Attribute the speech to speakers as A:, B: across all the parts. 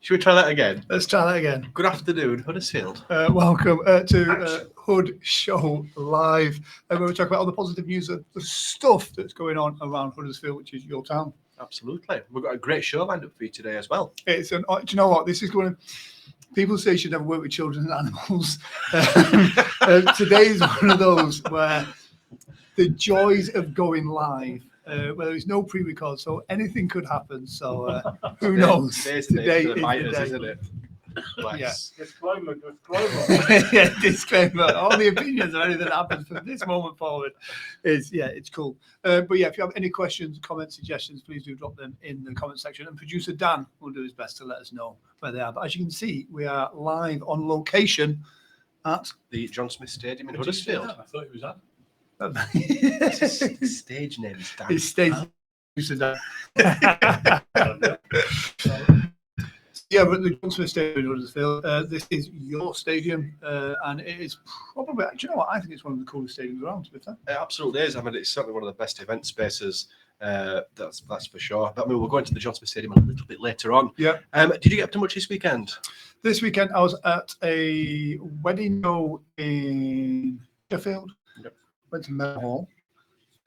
A: Should we try that again?
B: Let's try that again.
A: Good afternoon, Huddersfield.
B: Welcome to Hood Show Live, where we talk about all the positive news of the stuff that's going on around Huddersfield, which is your town.
A: Absolutely. We've got a great show lined up for you today as well.
B: Do you know what? This is going to... People say you should never work with children and animals. Today is one of those where the joys of going live, where there's no pre-record, so anything could happen. So who knows?
A: Today is
B: the
A: fighters,
B: day.
A: isn't it?
B: Yeah.
C: Disclaimer.
B: Yeah, disclaimer. All the opinions of anything that happens from this moment forward is, it's cool. But yeah, if you have any questions, comments, suggestions, please do drop them in the comment section. And producer Dan will do his best to let us know where they are. But as you can see, we are live on location at
A: the John Smith Stadium in Huddersfield.
C: I thought it was that.
A: His stage name is Dan.
B: His stage producer Dan. Yeah, but the John Smith Stadium in Huddersfield, this is your stadium, and it is probably, do you know what, I think it's one of the coolest stadiums around, to be fair.
A: It absolutely is. I mean, it's certainly one of the best event spaces, that's for sure. But I mean, we'll go into the John Smith Stadium a little bit later on.
B: Yeah.
A: Did you get up to much this weekend?
B: This weekend, I was at a wedding show in Sheffield.
A: Yep.
B: Went to Meadowhall.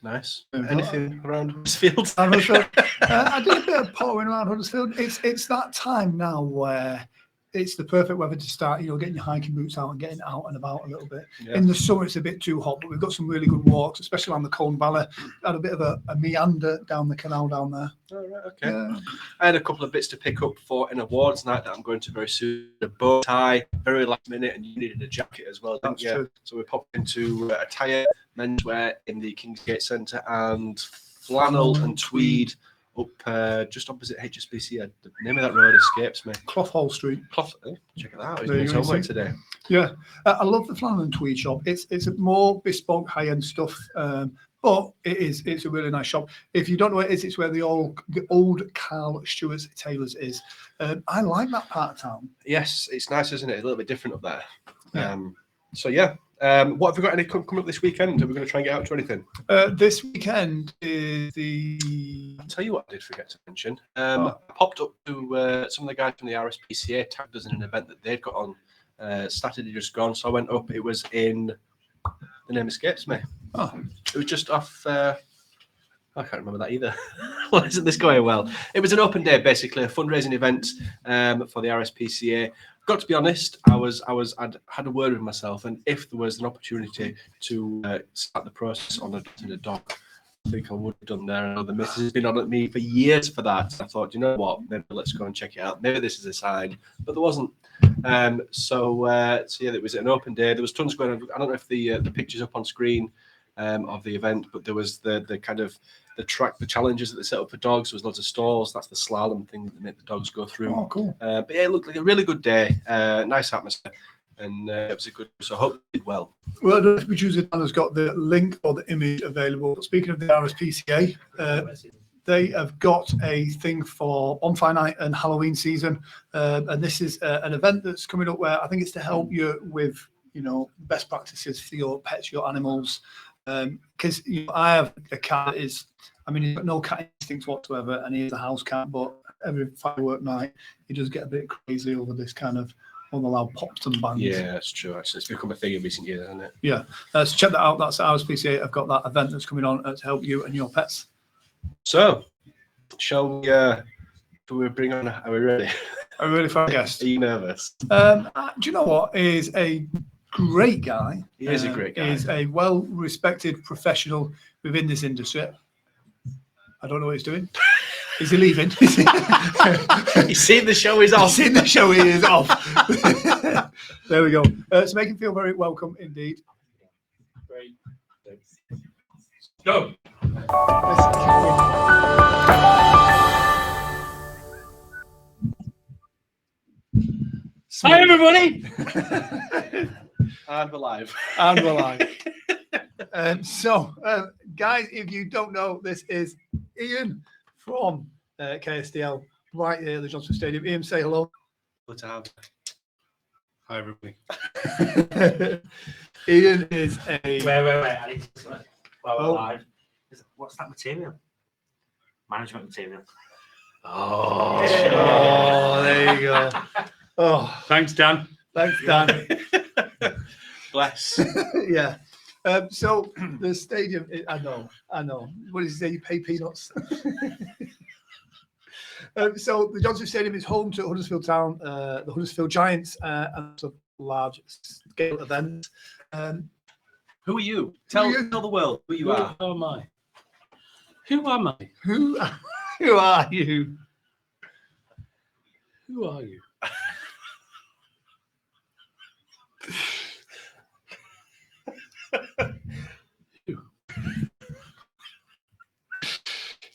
A: Nice. Anything around Huddersfield?
B: I did a bit of pottering around Huddersfield. It's that time now where it's the perfect weather to start, getting your hiking boots out and getting out and about a little bit. Yeah. In the summer, it's a bit too hot, but we've got some really good walks, especially around the Colne Valley. Had a bit of a meander down the canal down there.
A: Oh, right, okay. Yeah. I had a couple of bits to pick up for an awards night that I'm going to very soon. A bow tie, very last minute, and you needed a jacket as well, didn't you? True. So we popped into attire, menswear in the Kingsgate Centre, and flannel and tweed up just opposite HSBC. The name of that road escapes me.
B: Cloughall Street.
A: Check it out. He's doing homework today.
B: Yeah, I love the flannel and tweed shop. It's a more bespoke, high-end stuff, but it's a really nice shop. If you don't know where it is, it's where the old Carl Stewart's Tailors is. I like that part of town.
A: Yes, it's nice, isn't it? It's a little bit different up there.
B: Yeah.
A: What have we got any coming up this weekend? Are we going to try and get out to anything?
B: This weekend is the...
A: I'll tell you what I did forget to mention. I popped up to some of the guys from the RSPCA tagged us in an event that they'd got on Saturday just gone. So I went up. It was in... The name escapes me. Oh, it was just off... I can't remember that either. Well, isn't this going well? It was an open day, basically, a fundraising event for the RSPCA. Got to be honest, I'd had a word with myself, and if there was an opportunity to start the process on adopting a dog, I think I would have done there. I know the missus has been on at me for years for that. I thought, you know what, maybe let's go and check it out. Maybe this is a sign, but there wasn't. So yeah, it was an open day. There was tons going on. I don't know if the picture's up on screen of the event, but there was the kind of the track, the challenges that they set up for dogs. There was loads of stalls. That's the slalom thing that make the dogs go through.
B: Oh, cool.
A: But yeah, it looked like a really good day. Nice atmosphere. And it was a good, so I hope it did well.
B: Well, I don't know if producer Dan has got the link or the image available. Speaking of the RSPCA, they have got a thing for Bonfire Night and Halloween season. And this is an event that's coming up where I think it's to help you with, best practices for your pets, your animals. Because I have a cat that he's got no cat instincts whatsoever, and he is a house cat, but every firework night, he does get a bit crazy over this kind of unallowed pops and bangs.
A: Yeah, that's true. Actually, it's become a thing in recent years, hasn't it?
B: Yeah. So check that out. That's RSPCA. I've got that event that's coming on to help you and your pets.
A: So, shall we bring on? Are we ready?
B: Are we ready for our guest?
A: Are you nervous?
B: Do you know what? He's a great guy.
A: He is a great guy.
B: He's a well-respected professional within this industry. I don't know what he's doing. Is he leaving?
A: He's seen the show. He's off.
B: He's seen the show. He is off. There we go. So make him feel very welcome indeed.
C: Great. Go. Hi, everybody.
A: And we're live.
B: And we're live. Guys, if you don't know, this is Ian from KSDL right here at the John Smith Stadium. Ian, say hello.
A: Good to have you.
C: Hi, everybody.
B: Ian is a...
D: Wait. I need to... While we're live. What's that material? Management material.
A: Oh,
B: Oh, there you go. Oh,
C: Thanks, Dan.
B: thanks, Dan.
A: bless.
B: Yeah. So the stadium, I know. What did you say? You pay peanuts. So the Johnson Stadium is home to Huddersfield Town, the Huddersfield Giants, and some large scale events.
A: Who are you? Tell the world who you are.
C: Who am I? Who am I?
B: Who are you?
C: Who are you?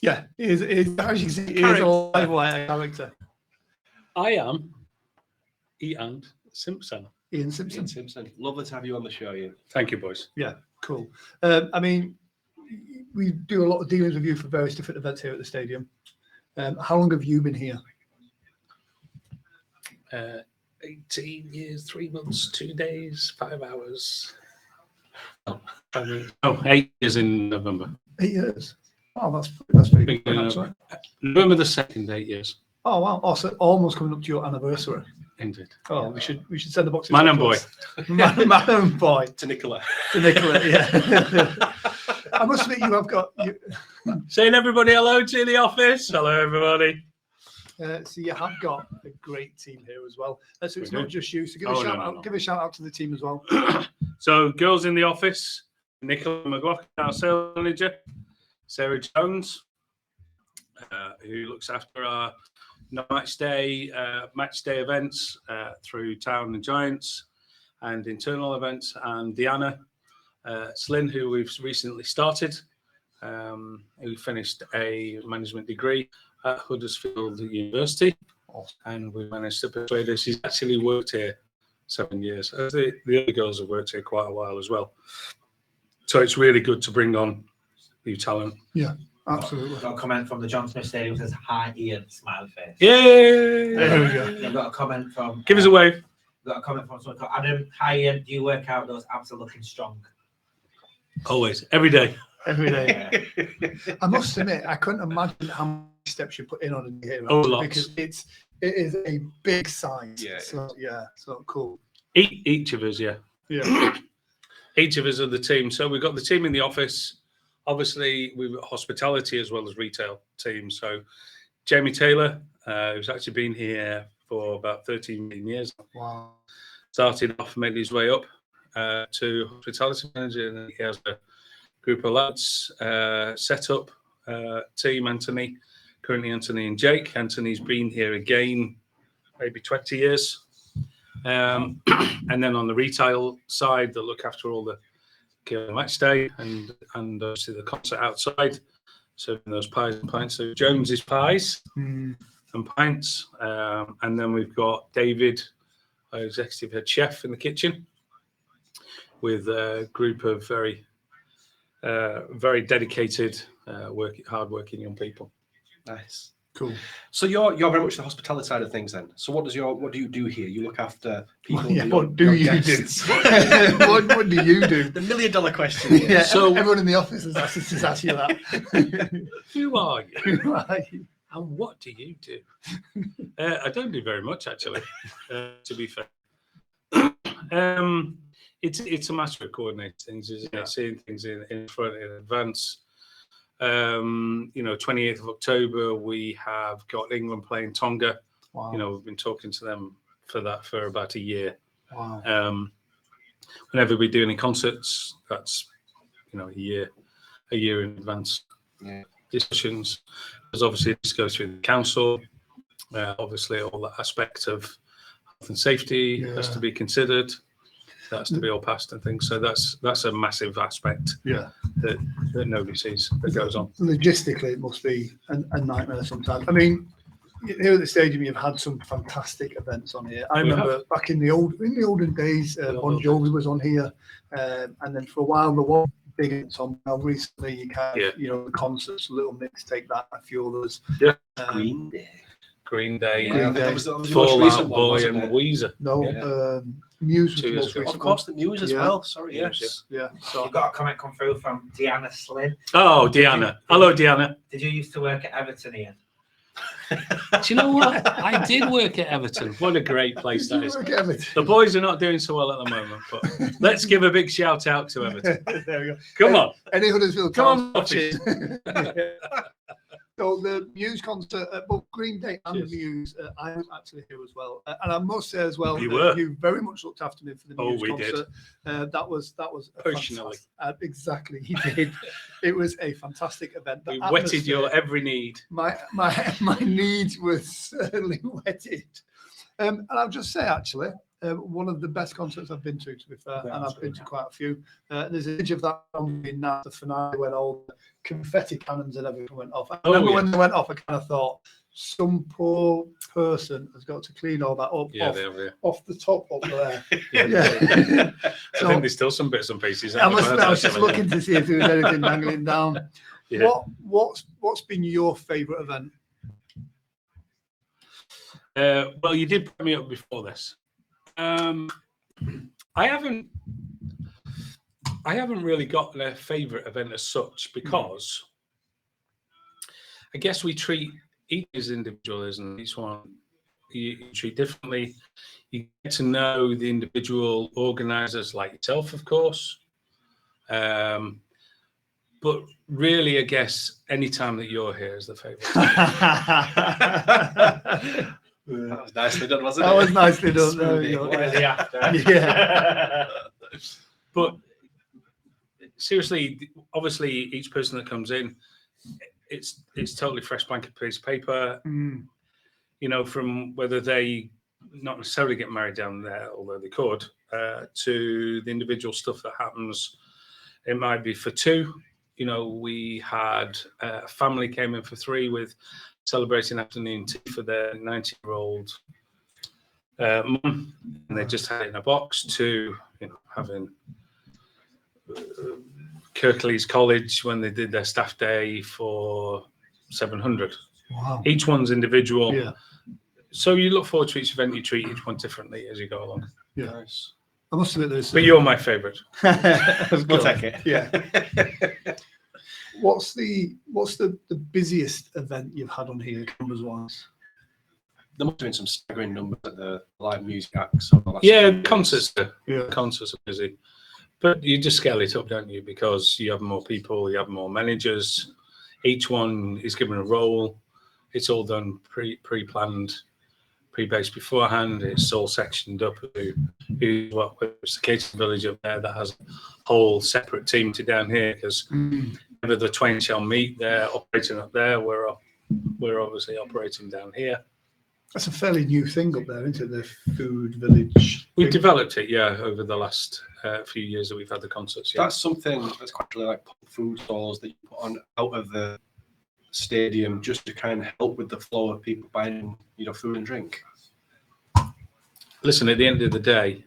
B: Yeah, as you can see, he is a live wire character.
C: I am Ian Simpson.
B: Ian Simpson.
A: Ian Simpson. Lovely to have you on the show, Ian.
C: Thank you, boys.
B: Yeah, cool. I mean, we do a lot of dealings with you for various different events here at the stadium. How long have you been here?
C: 18 years, 3 months, 2 days, 5 hours. Oh, 8 years in November.
B: 8 years. Oh, that's pretty good. Actually.
C: November the 2nd, 8 years.
B: Oh wow! Also, almost coming up to your anniversary.
C: Indeed.
B: Oh, we should send the box.
C: Man and boy.
B: Man and boy.
A: To Nicola.
B: Yeah. I must admit, you have got.
C: Saying everybody hello to the office. Hello, everybody.
B: So you have got a great team here as well. So it's
C: We
B: not
C: do.
B: just you. So give a shout out.
C: No.
B: Give a shout out to the team as well.
C: So, girls in the office, Nicola McLaughlin, our sales manager, Sarah Jones, who looks after our match day events through Town and Giants and internal events, and Deanna Slynn, who we've recently started, who finished a management degree at Huddersfield University, and we managed to persuade her. She's actually worked here 7 years. The other girls have worked here quite a while as well. So it's really good to bring on new talent.
B: Yeah, absolutely.
D: Got a comment from the John Smith Stadium that says, "Hi Ian," smiley face.
C: Yay!
B: There we go.
D: I've got a comment from.
C: Give us a wave.
D: Got a comment from someone called Adam. "Hi Ian, do you work out those abs are looking strong?"
C: Always, every day.
B: Every day. I must admit, I couldn't imagine how many steps you put in on a year.
C: Oh, lots.
B: Because it is a big size.
A: Yeah.
B: So cool.
C: Each of us, yeah.
B: Yeah.
C: Each of us are the team. So we've got the team in the office. Obviously, we've got hospitality as well as retail team. So Jamie Taylor, who's actually been here for about 13 years,
B: Wow.
C: started off, made his way up to hospitality manager, and then he has a group of lads set up team. Anthony, currently Anthony and Jake. Anthony's been here again maybe 20 years. And then on the retail side, they look after all the match day and obviously the concert outside, serving those pies and pints. So Jones's pies and pints, and then we've got David, our executive head chef in the kitchen, with a group of very dedicated, hard-working young people.
A: Nice.
B: Cool.
A: So you're very much the hospitality side of things then. So what do you do here? You look after people.
B: What do you do? What do you do?
A: The $1 million question.
B: Yeah.
C: So-
B: everyone in the office has asked you that.
C: Who are you?
B: Who are you?
C: And what do you do? I don't do very much, actually, to be fair. It's a matter of coordinating things, isn't it? Seeing things in front in advance. 28th of October, we have got England playing Tonga.
B: Wow.
C: We've been talking to them for about a year.
B: Wow.
C: Whenever we do any concerts, that's a year in advance.
A: Yeah.
C: Discussions, because obviously this goes through the council. Obviously, all that aspect of health and safety has to be considered. That has to be all passed and things. So that's a massive aspect.
B: Yeah.
C: That nobody sees that goes on.
B: Logistically, it must be a nightmare sometimes. I mean, here at the stadium, you've had some fantastic events on here. I
C: We
B: remember back in the olden days, Bon Jovi was on here, and then for a while there was big events on. Now recently, you have the concerts, Little Mix, Take That, a few others.
C: Yeah.
A: Green Day.
C: Green Day,
B: Green Day.
A: That was the most
C: Fall
A: recent
C: Out
A: one,
C: Boy,
A: wasn't
C: and
A: it?
C: Weezer.
B: No, Muse was
C: 2
B: the
C: years
B: most
C: ago.
B: recent
A: Of course, the Muse as
B: Yeah.
A: well. Sorry,
C: Muse,
A: yes.
B: one. Yeah. So
D: You've got a comment come through from Deanna Slynn.
C: Oh, Deanna. Hello, Deanna.
D: Did you used to work at Everton, Ian?
C: Do you know what? I did work at Everton. What a great place that is. The boys are not doing so well at the moment, but let's give a big shout out to Everton.
B: There we go.
C: Come on.
B: Any Huddersfield
C: Come on,
B: fans
C: watches.
B: So the Muse concert at both Green Day and
C: Yes.
B: Muse, I was actually here as well, and I must say as well,
C: You were.
B: you very much looked after me for the
C: Oh,
B: Muse
C: we
B: concert. That was a
C: Personally.
B: fantastic- exactly, he did. It was a fantastic event. The
C: We wetted
B: atmosphere-
C: your every need.
B: my needs were certainly wetted. And I'll just say, actually, one of the best concerts I've been to be fair, and I've been to quite a few. There's an image of that on me now, the finale, when all the confetti cannons and everything went off. I remember when they went off, I kind of thought, some poor person has got to clean all that up off the top up there. Yeah.
C: I think there's still some bits and pieces.
B: I was just looking to see if there was anything dangling down.
C: Yeah.
B: What's been your favourite event?
C: Well, you did put me up before this. I haven't really got a favourite event as such because I guess we treat each as individuals and each one you treat differently. You get to know the individual organisers like yourself, of course. But really, I guess any time that you're here is the favourite.
A: That was nicely done, wasn't it?
B: That was nicely done. There we go. Yeah.
C: But seriously, obviously, each person that comes in, it's totally fresh blank piece of paper.
B: Mm.
C: You know, from whether they not necessarily get married down there, although they could, to the individual stuff that happens. It might be for two. You know, we had a family came in for three with celebrating afternoon tea for their 90-year-old mum, and they just had it in a box. To having Kirklees College when they did their staff day for 700.
B: Wow.
C: Each one's individual.
B: Yeah.
C: So you look forward to each event. You treat each one differently as you go along.
B: Yeah.
A: Nice.
B: I must admit this.
C: But you're my favourite.
A: We'll take it.
B: Yeah. What's the busiest event you've had on here, numbers wise?
A: There must have been some staggering numbers at the live music acts.
C: Yeah, concerts are busy. But you just scale it up, don't you? Because you have more people, you have more managers. Each one is given a role. It's all done pre-planned, pre-based beforehand. It's all sectioned up. Whether it's the catering village up there that has a whole separate team to down here, because whenever the twain shall meet, they're operating up there. We're obviously operating down here.
B: That's a fairly new thing up there, isn't it? The food village.
C: We've developed it, over the last few years that we've had the concerts. Yeah.
A: That's something that's quite really like food stalls that you put on out of the stadium just to kind of help with the flow of people buying, food and drink.
C: Listen, at the end of the day,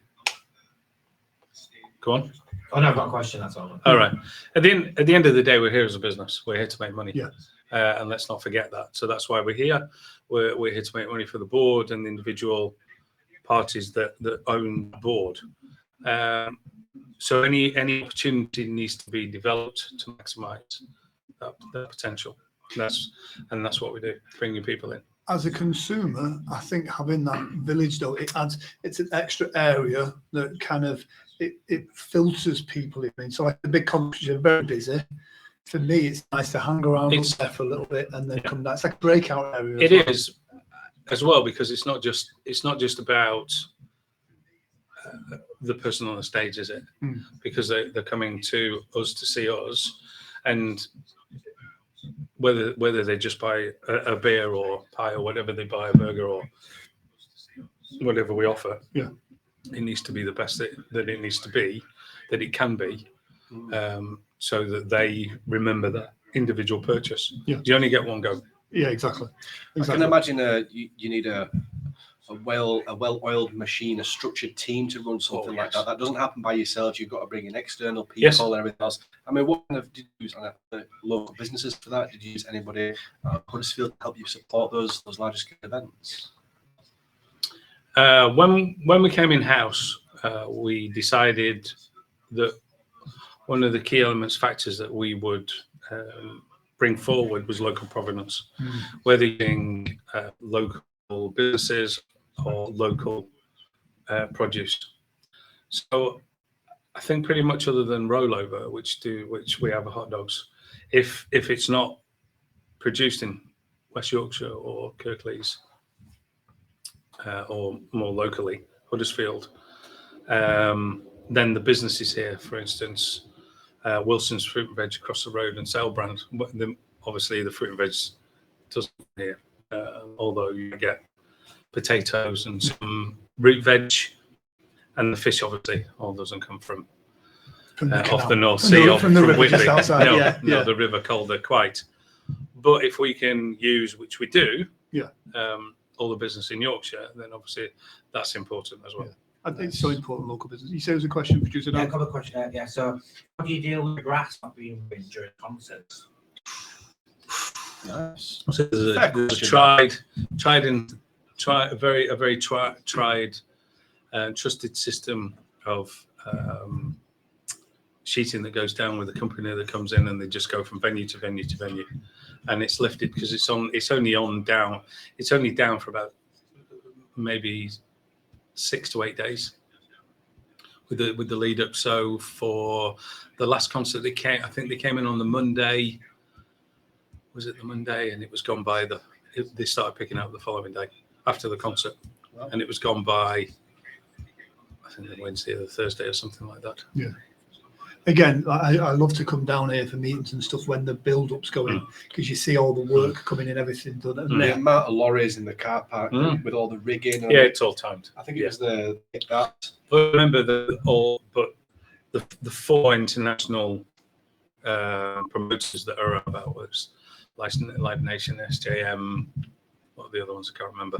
C: go on.
D: Oh no, I've got a question. That's all.
C: All right. At the end of the day, we're here as a business. We're here to make money.
B: Yeah.
C: And let's not forget that. So that's why we're here. We're here to make money for the board and the individual parties that own the board. So any opportunity needs to be developed to maximise that potential. That's what we do, bringing people in.
B: As a consumer, I think having that village though, it's an extra area that kind of it filters people in. So like the big conferences are very busy. For me, it's nice to hang around there for a little bit and then come down. It's like a breakout area.
C: It is as well, because it's not just about the person on the stage, is it? Because they're coming to us to see us, and whether they just buy a beer or pie or whatever they buy, a burger or whatever we offer, it needs to be the best that it needs to be, that it can be, so that they remember that individual purchase. You only get one go.
B: Yeah, exactly.
A: I can imagine you need a well-oiled machine, a structured team to run something like that. That doesn't happen by yourself. You've got to bring in external people and everything else. I mean, what kind of did you use local businesses for that? Did you use anybody at Huddersfield to help you support those larger scale events?
C: When we came in house, we decided that one of the key factors that we would bring forward was local provenance, whether using local businesses or local produce. So I think pretty much other than rollover, which we have hot dogs, if it's not produced in West Yorkshire or Kirklees or more locally Huddersfield, then the businesses here, for instance, Wilson's Fruit and Veg across the road and Salebrand, obviously the fruit and veg doesn't here, although you get potatoes and some root veg, and the fish obviously all doesn't come from off the North Sea or from
B: the river
C: Whitby.
B: just outside.
C: No, the River Calder quite. But if we can use, which we do, all the business in Yorkshire, then obviously that's important as well.
B: I think it's so important, local business. You say there's a question, producer?
D: Yeah, a couple of questions. So, how do you deal with grass not being raised during concerts?
A: Nice.
C: So there's a very tried and trusted system of sheeting that goes down with a company that comes in, and they just go from venue to venue to venue, and it's lifted because it's only down for about maybe 6 to 8 days with the lead up. So for the last concert they came in on the Monday. Was it the Monday? And it was gone by they started picking up the following day after the concert. Wow. And it was gone by, I think, the Wednesday or the Thursday or something like that.
B: Yeah. Again, I love to come down here for meetings and stuff when the build-up's going, because you see all the work coming in, everything done. And
A: the amount of lorries in the car park with all the rigging. And
C: it's all timed.
A: I think it was that.
C: But remember the 4 international promoters that are about was Live Nation, SJM, what are the other ones? I can't remember.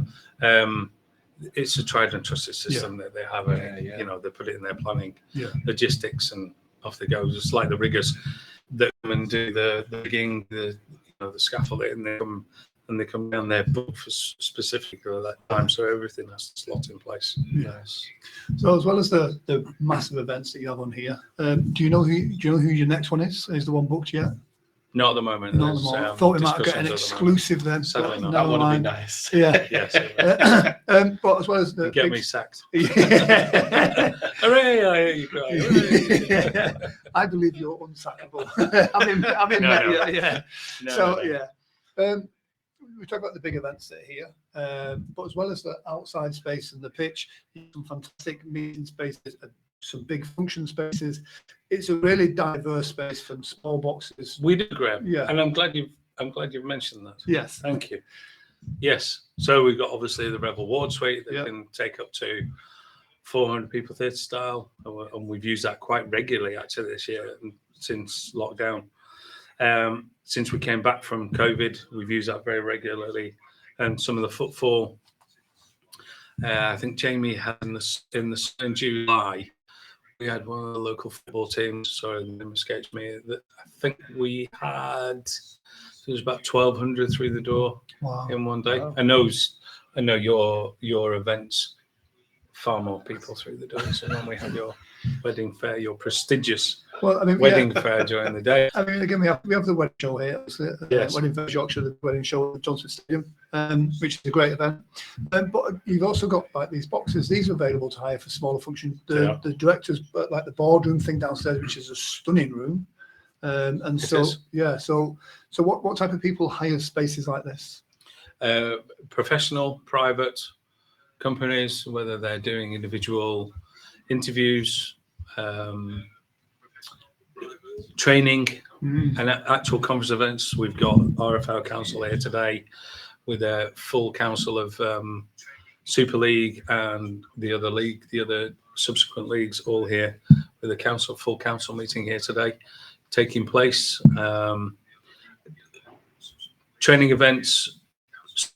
C: It's a tried and trusted system that they have. They put it in their planning, logistics, and off they go. Just like the riggers that come and do the rigging, the scaffolding, and they come down there booked for specifically at that time, so everything has to slot in place.
B: Yes. So as well as the massive events that you have on here, do you know who your next one is? Is the one booked yet?
C: Not at the moment.
B: Not at the moment. Thought we might get an exclusive then.
C: Sadly not.
A: That would be nice.
B: Yeah.
C: Yes.
B: But as well as the
C: get me sacked.
B: Yeah.
C: Hooray! I hear you cry. Hooray.
B: I believe you're unsackable. We talk about the big events that are here, but as well as the outside space and the pitch, some fantastic meeting spaces, some big function spaces. It's a really diverse space from small boxes.
C: We do, Graham.
B: Yeah,
C: and I'm glad you've mentioned that.
B: Yes,
C: thank you. Yes, so we've got obviously the Rebel Ward Suite that can take up to 400 people theatre style, and we've used that quite regularly actually this year since lockdown. Since we came back from COVID, we've used that very regularly, and some of the footfall. I think Jamie had in July. We had one of the local football teams. Sorry, the name escapes me. That I think we had. There was about 1,200 through the door in one day. Wow. I know your events. Far more people through the door. So when we had your wedding fair, your prestigious wedding fair during the day.
B: I mean, again, we have the wedding show here. Yes. Wedding Fair Yorkshire, the wedding show at Johnson Stadium, which is a great event. But you've also got like these boxes. These are available to hire for smaller functions. The directors, like the boardroom thing downstairs, which is a stunning room. So what type of people hire spaces like this?
C: Professional, private companies, whether they're doing individual interviews, training, and actual conference events. We've got RFL Council here today with a full council of Super League and the other subsequent leagues all here with a full council meeting here today taking place. Training events,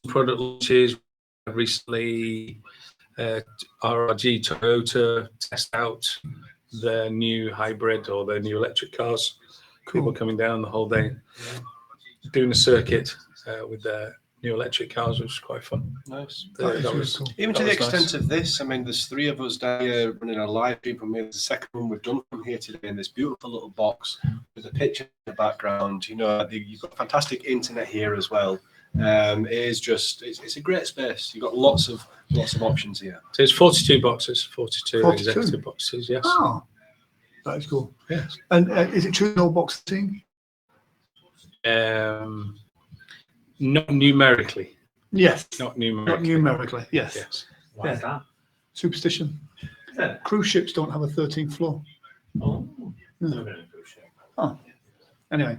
C: product launches. Recently, RRG Toyota test out their new hybrid or their new electric cars. Cool. People coming down the whole day, doing a circuit with their new electric cars, which was quite fun.
A: Nice.
B: That is
C: That
B: really
C: was
B: cool.
A: Even
C: that
A: to the
C: was
A: extent
C: nice.
A: of this, I mean, there's 3 of us down here running a live stream from here. There's the second one we've done from here today in this beautiful little box with a picture in the background. You know, you've got fantastic internet here as well. It is just, it's a great space. You've got lots of options here.
C: So it's 42 boxes, 42
B: 42?
C: executive boxes, yes.
B: Oh, that is cool.
C: Yes.
B: And is it true no boxing?
C: Not numerically.
B: Yes.
C: Not
B: Not
C: numerically.
B: numerically. Yes.
C: Yes.
D: Why is that?
B: Superstition.
D: Yeah.
B: Cruise ships don't have a 13th floor.
D: Oh,
B: No.
D: never been a cruise ship.
B: Anyway,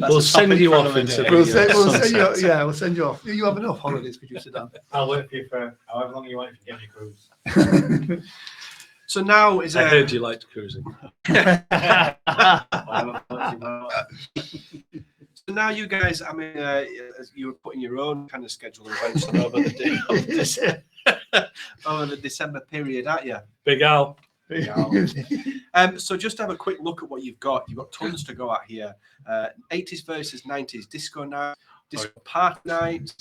C: We'll send you off into the
B: we'll send you.
C: sunset.
B: Yeah, we'll send you off. You have enough holidays, producer Dan.
D: I'll work for you for however long you want if you get me cruise.
A: So now is
C: I heard you liked cruising.
A: So now you guys, I mean, you were putting your own kind of schedule of events on over the December period, aren't you?
C: Big Al.
A: So just have a quick look at what you've got. You've got tons to go at here. 80s versus 90s disco night, disco party night,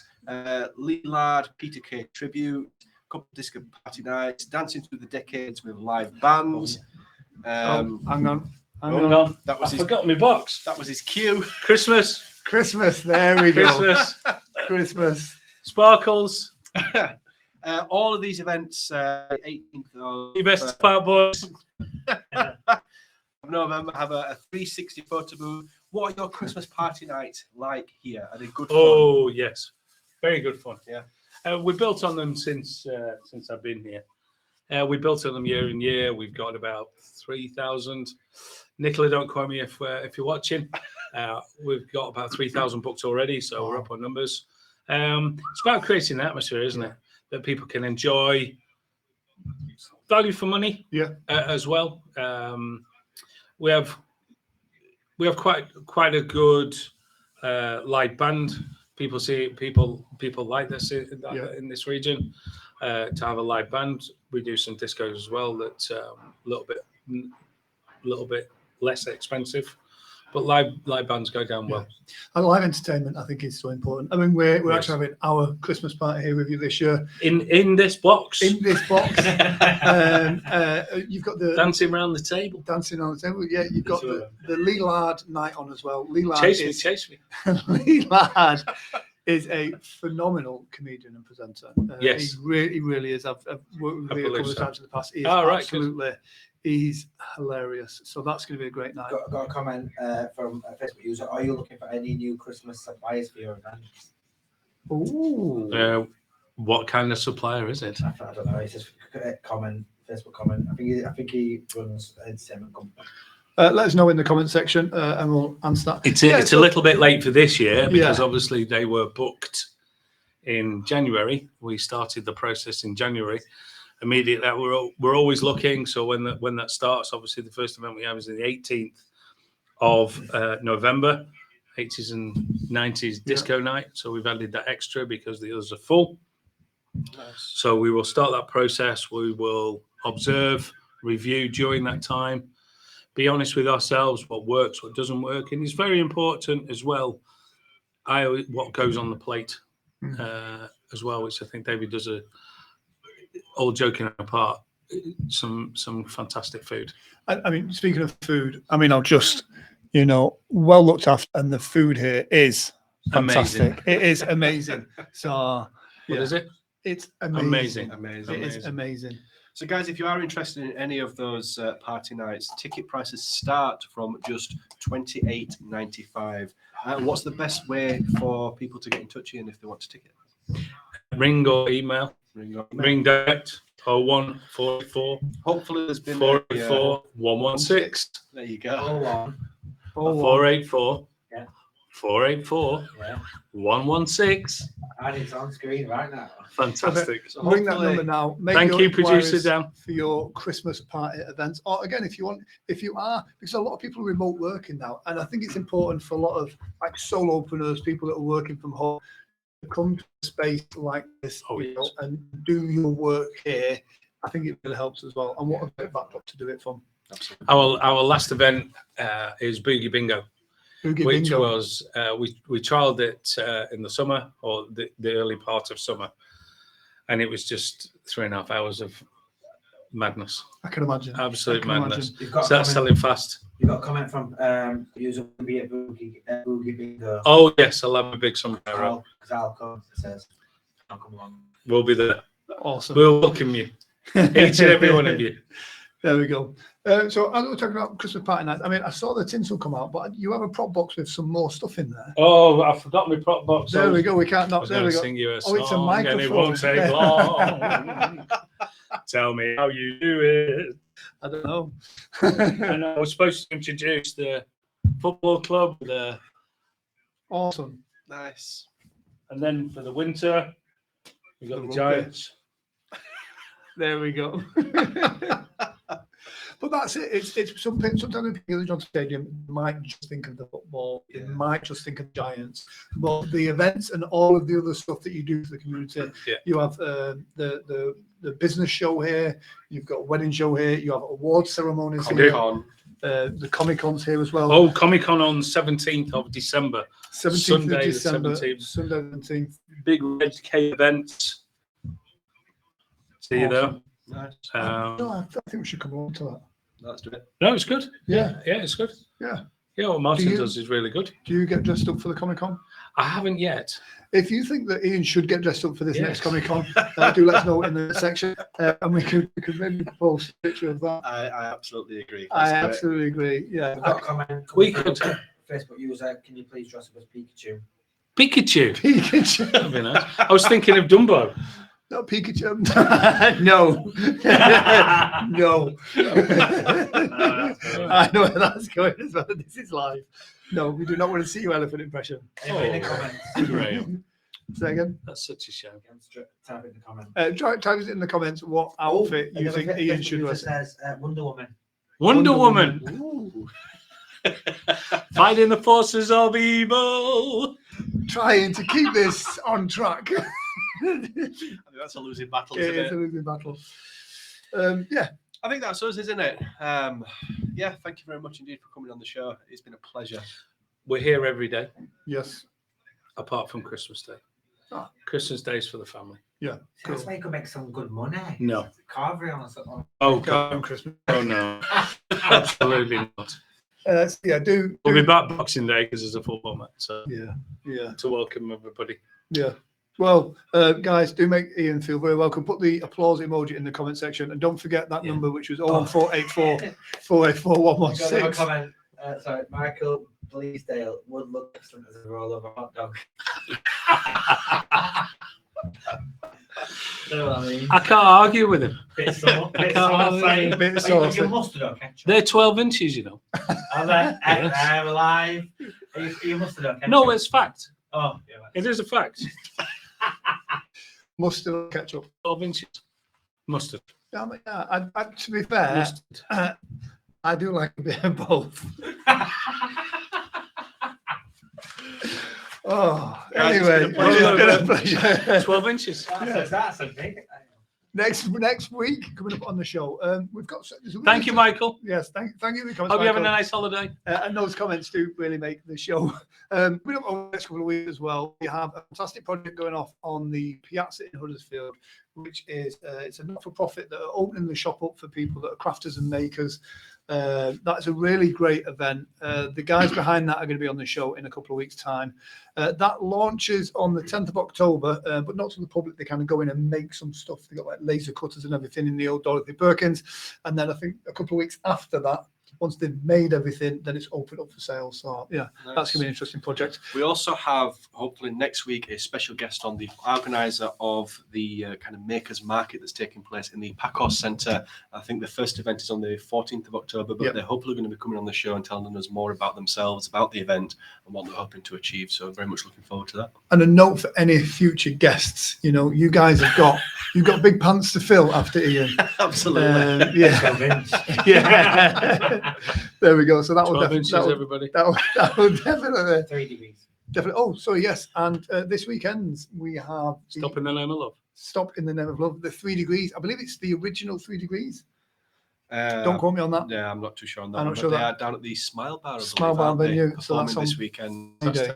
A: Lee Ladd, Peter Kay tribute, couple of disco party nights, dancing through the decades with live bands.
B: Hang on.
A: That was
C: I
A: his.
C: forgot my box.
A: That was his cue.
C: Christmas.
B: There we go.
C: Christmas.
B: Christmas.
C: Sparkles.
A: All of these events, 18th of
C: Your best part, boys.
A: November, have a 360 photo booth. What are your Christmas party nights like here? Are they good fun?
C: Oh, yes. Very good fun.
A: Yeah.
C: We built on them since I've been here. We built on them year in year. We've got about 3,000. Nicola, don't quote me if you're watching. We've got about 3,000 books already, so we're up on numbers. It's about creating an atmosphere, isn't it? That people can enjoy, value for money, as well. We have quite a good live band. People like this in this region to have a live band. We do some discos as well. That's a little bit less expensive, but live bands go down well.
B: And live entertainment, I think, is so important. I mean, we're actually having our Christmas party here with you this year.
C: In this box.
B: In this box, you've got the
C: Dancing around the table.
B: Dancing on the table. Yeah, you've got the Lee Ladd night on as well. Lee Ladd
C: Chase me.
B: Lee Ladd is a phenomenal comedian and presenter.
C: Yes.
B: He really is. I've worked with him a couple of times in the past. He is absolutely. He's hilarious. So that's going to be a great night.
E: Got a comment from a Facebook user. Are you looking for any new Christmas suppliers for your events?
B: Ooh.
C: What kind of supplier is it?
E: I don't know. It's just a comment, Facebook comment. I think he runs an entertainment company.
B: Let us know in the comment section and we'll answer that.
C: It's a little bit late for this year because obviously they were booked in January. We started the process in January. Immediately, we're always looking. So when that starts, obviously the first event we have is the 18th of November, 80s and 90s disco night. So we've added that extra because the others are full.
A: Nice.
C: So we will start that process. We will observe, review during that time, be honest with ourselves, what works, what doesn't work. And it's very important as well, what goes on the plate as well, which I think David does all joking apart, some fantastic food.
B: I mean, speaking of food, I mean, I'll just, well looked after, and the food here is fantastic.
C: Amazing.
B: It is amazing. So,
C: What is it?
B: It's amazing.
A: Amazing.
B: It is amazing.
A: So, guys, if you are interested in any of those party nights, ticket prices start from just $28.95. What's the best way for people to get in touch with you and if they want to ticket?
C: Ring or email. Ring direct 01484.
A: Hopefully, there's been
C: 484 116.
A: There you go.
C: 484
E: Yeah.
C: 484
E: Yeah.
C: 116.
E: And it's on screen right now.
C: Fantastic.
B: So ring that number now. Make
C: Thank
B: your
C: you, producer
B: inquiries
C: Dan.
B: for your Christmas party events. Or again, if you are, because a lot of people are remote working now, and I think it's important for a lot of like solopreneurs, people that are working from home, to come to a space like this and do your work here. I think it really helps as well. And what a great backdrop to do it from.
A: Absolutely.
C: Our last event is Boogie Bingo.
B: Boogie
C: which
B: Bingo.
C: was we trialled it in the summer or the early part of summer, and it was just 3.5 hours of madness,
B: I can imagine.
C: absolute
B: I can
C: madness.
E: You've got
C: So that's selling fast.
E: You've got a comment from user Boogie Bingo.
C: Oh yes, I'll have a big sombrero.
E: I'll come. It says, I'll come along.
C: We'll be there.
B: Awesome.
C: We'll welcome you, each and every one of you.
B: There we go. So as we were talking about Christmas party night, I mean, I saw the tinsel come out, but you have a prop box with some more stuff in there.
C: Oh, I forgot my prop box.
B: There we go. We can't
C: I
B: not.
C: was
B: There
C: going
B: we
C: to
B: go.
C: sing you a
B: Oh,
C: song,
B: it's a
C: and it
B: microphone.
C: won't take long. Tell me how you do it.
B: I don't know.
C: And I was supposed to introduce the football club,
B: Awesome.
A: Nice.
C: and then for the winter, we got
B: The
C: the
B: rugby.
C: Giants.
B: There we go. But that's it. It's something. Sometimes when people at Johnson Stadium might just think of the football. They might just think of Giants. But the events and all of the other stuff that you do for the community.
C: Yeah.
B: You have the business show here. You've got a wedding show here. You have award ceremonies here.
A: Comic-Con.
B: The Comic Con's here as well.
C: Oh, Comic Con on 17th of December.
B: 17th of
C: Sunday the
B: December.
C: 17th.
B: Sunday the 17th.
C: Big Red K events. See you there.
B: Awesome.
A: Nice.
B: No, I think we should come on to that.
A: Let's do it.
C: No, it's good.
B: Yeah.
C: Yeah, it's good.
B: Yeah.
C: Yeah, what Martin
B: Do you-
C: does is really good.
B: Do you get dressed up for the Comic Con?
C: I haven't yet.
B: If you think that Ian should get dressed up for this
C: Yes.
B: next Comic Con, do let us know in the section, and we could maybe post a picture of that.
A: I absolutely agree.
B: I
A: Let's do it.
B: absolutely agree. Yeah.
E: I've got a comment.
C: We
E: coming
C: could-
E: from Facebook user. Can you please dress up as Pikachu?
C: Pikachu.
B: Pikachu.
C: That'd be nice. I was thinking of Dumbo.
B: Not Pikachu. No. No. I know where that's going as well. This is live. No, we do not want to see your elephant impression.
E: Anybody in the
C: Oh.
E: comments?
C: Great.
B: Say again.
C: That's such a shame.
E: Type it in the comments.
B: Type it in the comments what outfit you
E: Another
B: think Ian
E: Facebook
B: should
E: user
B: wear.
E: says Wonder Woman.
C: Wonder Woman.
A: Ooh.
C: Fighting the forces of evil.
B: Trying to keep this on track.
A: I think that's a losing battle,
B: It
A: isn't
B: is
A: it?
B: a losing battle. Yeah.
A: I think that's us, isn't it? Yeah, thank you very much indeed for coming on the show. It's been a pleasure.
C: We're here every day,
B: Yes.
C: apart from Christmas Day.
B: Ah.
C: Christmas Day is for the family.
B: Yeah.
E: That's why you could make some good money.
C: No.
E: Carvery on something.
C: Oh,
B: God,
C: God.
B: Christmas.
C: Oh, no. Absolutely not.
B: Yeah. Do.
C: We'll be back Boxing Day because there's a football match. So
B: Yeah. Yeah.
C: to welcome everybody.
B: Yeah. Well, guys, do make Ian feel very welcome. Put the applause emoji in the comment section, and don't forget that number, which was 01484 484
E: Got another
B: 116.
E: comment. Sorry, Michael Bleasdale would look excellent as a roll of a hot dog. You know what I mean?
C: I can't argue with him.
E: Bit of sauce, bit
C: can't
E: of
C: argue.
E: sauce.
B: Bit of
E: Are you
B: sauce.
E: thinking mustard or ketchup?
C: They're 12 inches, you know.
E: Are they?
C: Yes.
E: I'm alive. Are you mustard or ketchup?
C: No, it's fact.
E: Oh, yeah. Right.
C: It is a fact.
B: Mustard or ketchup.
C: 12 inches. Mustard.
B: Yeah, to be fair,
C: Mustard.
B: I do like a bit of both. Oh,
A: Guys, it's
B: anyway,
A: been a pleasure.
B: it's been a pleasure.
C: 12 inches.
E: That's a big.
B: Next week, coming up on the show, we've got.
C: Thank you, Michael.
B: Yes, thank you for the comments.
C: Hope you're having a
B: Michael.
C: nice holiday.
B: And those comments do really make the show. We don't over the next couple of weeks as well. We have a fantastic project going off on the Piazza in Huddersfield, which is it's a not-for-profit that are opening the shop up for people that are crafters and makers. That's a really great event. The guys behind that are going to be on the show in a couple of weeks' time. That launches on the 10th of October, but not to the public. They kind of go in and make some stuff. They got like laser cutters and everything in the old Dorothy Perkins. And then I think a couple of weeks after that, once they've made everything, then it's open up for sale. So yeah, that's going to be an interesting project.
A: We also have, hopefully next week, a special guest on, the organizer of the kind of makers market that's taking place in the Pacos Centre. I think the first event is on the 14th of October, but
B: Yep.
A: they're hopefully going to be coming on the show and telling us more about themselves, about the event, and what they're hoping to achieve. So very much looking forward to that.
B: And a note for any future guests, you guys you've got big pants to fill after Ian.
A: Absolutely.
B: Yeah. There we go. So that will
C: 12 inches, everybody.
B: that will definitely
E: 3 degrees.
B: Oh, sorry, yes. And this weekend we have the
C: Stop in the name of love.
B: Stop in the Name of Love, the 3 degrees. I believe it's the original 3 degrees. Don't quote me on that.
A: Yeah, I'm not too sure on that.
B: I'm
A: one,
B: not
A: but
B: sure
A: they
B: that-
A: are down at the Smile Bar. I believe,
B: Smile Bar
A: aren't they?
B: venue, so
A: Performing
B: that's
A: this
B: on
A: weekend.
B: Friday.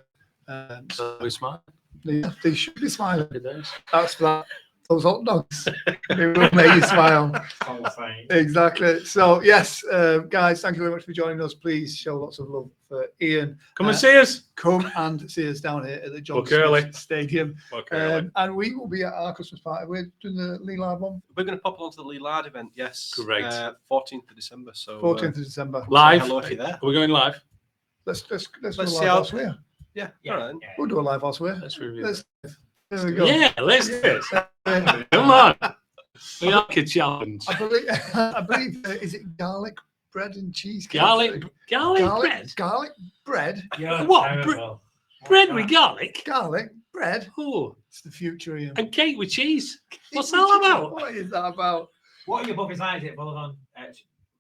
C: So we smile.
B: Yeah, they should be smiling.
C: Happy days.
B: That's that. Those hot dogs. They will make you smile.
D: Qualifying.
B: Exactly. So yes, guys, thank you very much for joining us. Please show lots of love for Ian.
C: Come and see us.
B: Come and see us down here at the John
C: Book early.
B: Smith Stadium.
C: Book early.
B: And we will be at our Christmas party. We're doing the Lee Live one.
A: We're going to pop along to the Lee Lard event. Yes.
C: Great.
A: 14th of December. So
B: 14th of December.
C: Live.
A: hello if you're there.
C: Are we going live?
B: Let's do a
A: Let's
B: live
A: see how-
B: elsewhere.
A: Yeah.
D: Yeah,
A: All right.
D: yeah.
B: We'll do a live elsewhere.
C: Let's review.
B: Let's, there we go.
C: Yeah, let's do it.
B: Uh,
C: Come on. We like a challenge.
B: I believe is it garlic bread and cheesecake?
C: Garlic bread.
B: Garlic bread.
D: You're
C: What?
D: terrible.
C: Bread with garlic.
B: Garlic bread.
C: Oh,
B: It's the future, Ian.
C: and cake with cheese. What's that all about?
B: What is that about?
D: What are your puppies like? Is it Bolivan?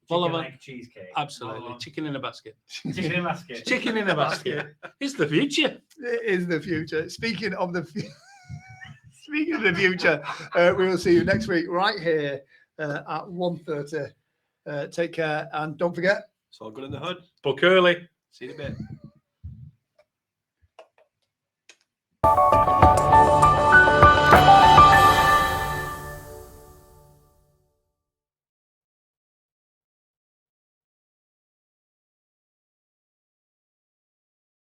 C: Bolivan.
D: Chicken egg cheesecake.
C: Absolutely.
D: Bolivan.
C: Chicken in a basket.
D: Chicken in a basket.
C: Chicken in a basket. It's the future.
B: It is the future. Speaking of the future, we will see you next week right here at 1:30. Take care and don't forget.
A: It's all good in the hood.
C: Book early.
A: See you in a bit.